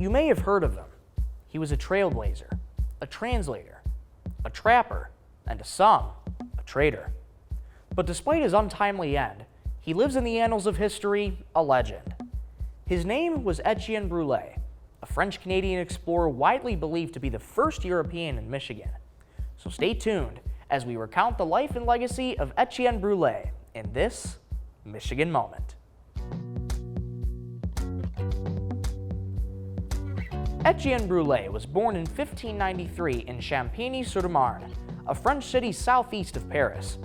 You may have heard of him. He was a trailblazer, a translator, a trapper, and to some, a traitor. But despite his untimely end, he lives in the annals of history, a legend. His name was Etienne Brulé, a French-Canadian explorer widely believed to be the first European in Michigan. So stay tuned as we recount the life and legacy of Etienne Brulé in this Michigan Moment. Etienne Brulé was born in 1593 in Champigny-sur-Marne, a French city southeast of Paris.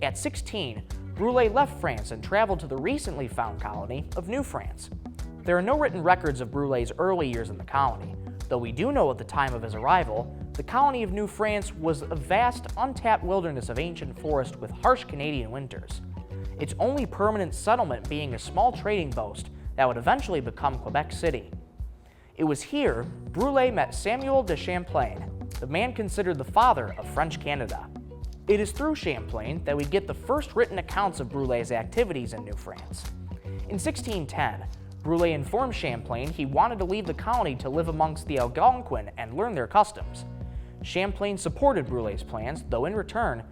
At 16, Brulé left France and traveled to the recently found colony of New France. There are no written records of Brulé's early years in the colony, though we do know at the time of his arrival, the colony of New France was a vast, untapped wilderness of ancient forest with harsh Canadian winters, its only permanent settlement being a small trading post that would eventually become Quebec City. It was here Brulé met Samuel de Champlain, the man considered the father of French Canada. It is through Champlain that we get the first written accounts of Brulé's activities in New France. In 1610, Brulé informed Champlain he wanted to leave the colony to live amongst the Algonquin and learn their customs. Champlain supported Brulé's plans, though in return,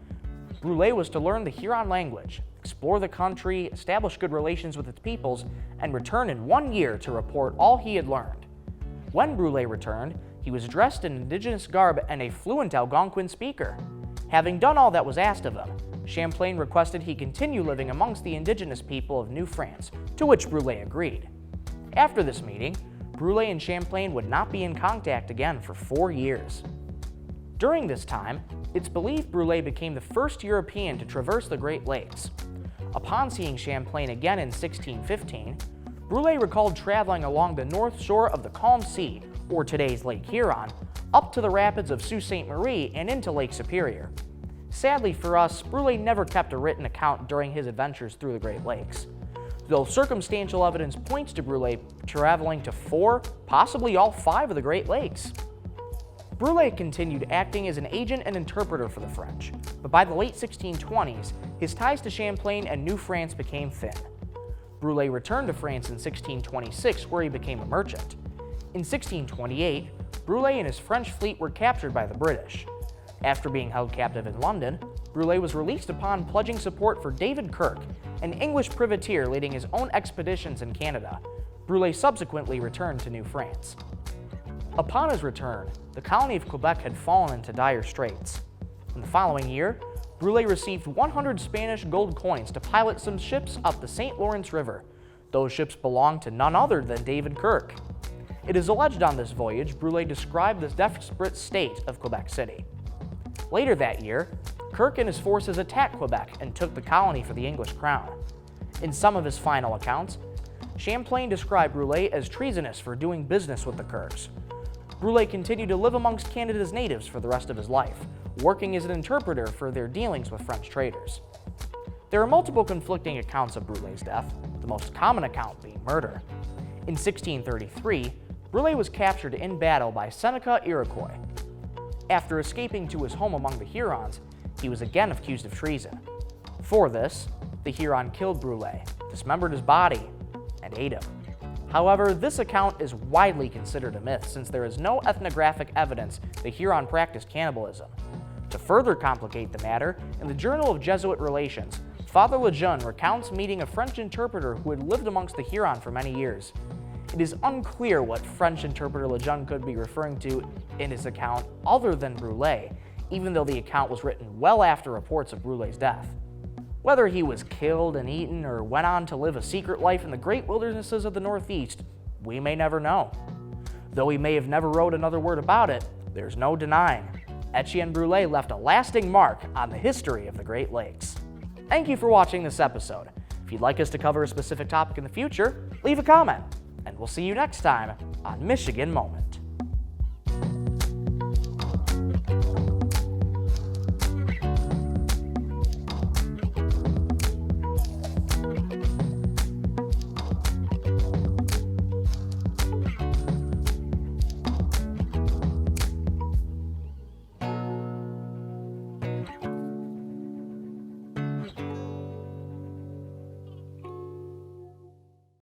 Brulé was to learn the Huron language, explore the country, establish good relations with its peoples, and return in 1 year to report all he had learned. When Brulé returned, he was dressed in indigenous garb and a fluent Algonquin speaker. Having done all that was asked of him, Champlain requested he continue living amongst the indigenous people of New France, to which Brulé agreed. After this meeting, Brulé and Champlain would not be in contact again for 4 years. During this time, it's believed Brulé became the first European to traverse the Great Lakes. Upon seeing Champlain again in 1615, Brulé recalled traveling along the north shore of the Calm Sea, or today's Lake Huron, up to the rapids of Sault Ste. Marie and into Lake Superior. Sadly for us, Brulé never kept a written account during his adventures through the Great Lakes, though circumstantial evidence points to Brulé traveling to 4, possibly all 5 of the Great Lakes. Brulé continued acting as an agent and interpreter for the French, but by the late 1620s, his ties to Champlain and New France became thin. Brulé returned to France in 1626, where he became a merchant. In 1628, Brulé and his French fleet were captured by the British. After being held captive in London, Brulé was released upon pledging support for David Kirk, an English privateer leading his own expeditions in Canada. Brulé subsequently returned to New France. Upon his return, the colony of Quebec had fallen into dire straits. In the following year, Brulé received 100 Spanish gold coins to pilot some ships up the St. Lawrence River. Those ships belonged to none other than David Kirk. It is alleged on this voyage, Brulé described the desperate state of Quebec City. Later that year, Kirk and his forces attacked Quebec and took the colony for the English crown. In some of his final accounts, Champlain described Brulé as treasonous for doing business with the Kirks. Brulé continued to live amongst Canada's natives for the rest of his life, working as an interpreter for their dealings with French traders. There are multiple conflicting accounts of Brulé's death, the most common account being murder. In 1633, Brulé was captured in battle by Seneca Iroquois. After escaping to his home among the Hurons, he was again accused of treason. For this, the Huron killed Brulé, dismembered his body, and ate him. However, this account is widely considered a myth since there is no ethnographic evidence the Huron practiced cannibalism. To further complicate the matter, in the Journal of Jesuit Relations, Father Lejeune recounts meeting a French interpreter who had lived amongst the Huron for many years. It is unclear what French interpreter Lejeune could be referring to in his account other than Brulé, even though the account was written well after reports of Brulé's death. Whether he was killed and eaten or went on to live a secret life in the great wildernesses of the Northeast, we may never know. Though he may have never wrote another word about it, there's no denying Etienne Brulé left a lasting mark on the history of the Great Lakes. Thank you for watching this episode. If you'd like us to cover a specific topic in the future, leave a comment, and we'll see you next time on Michigan Moment.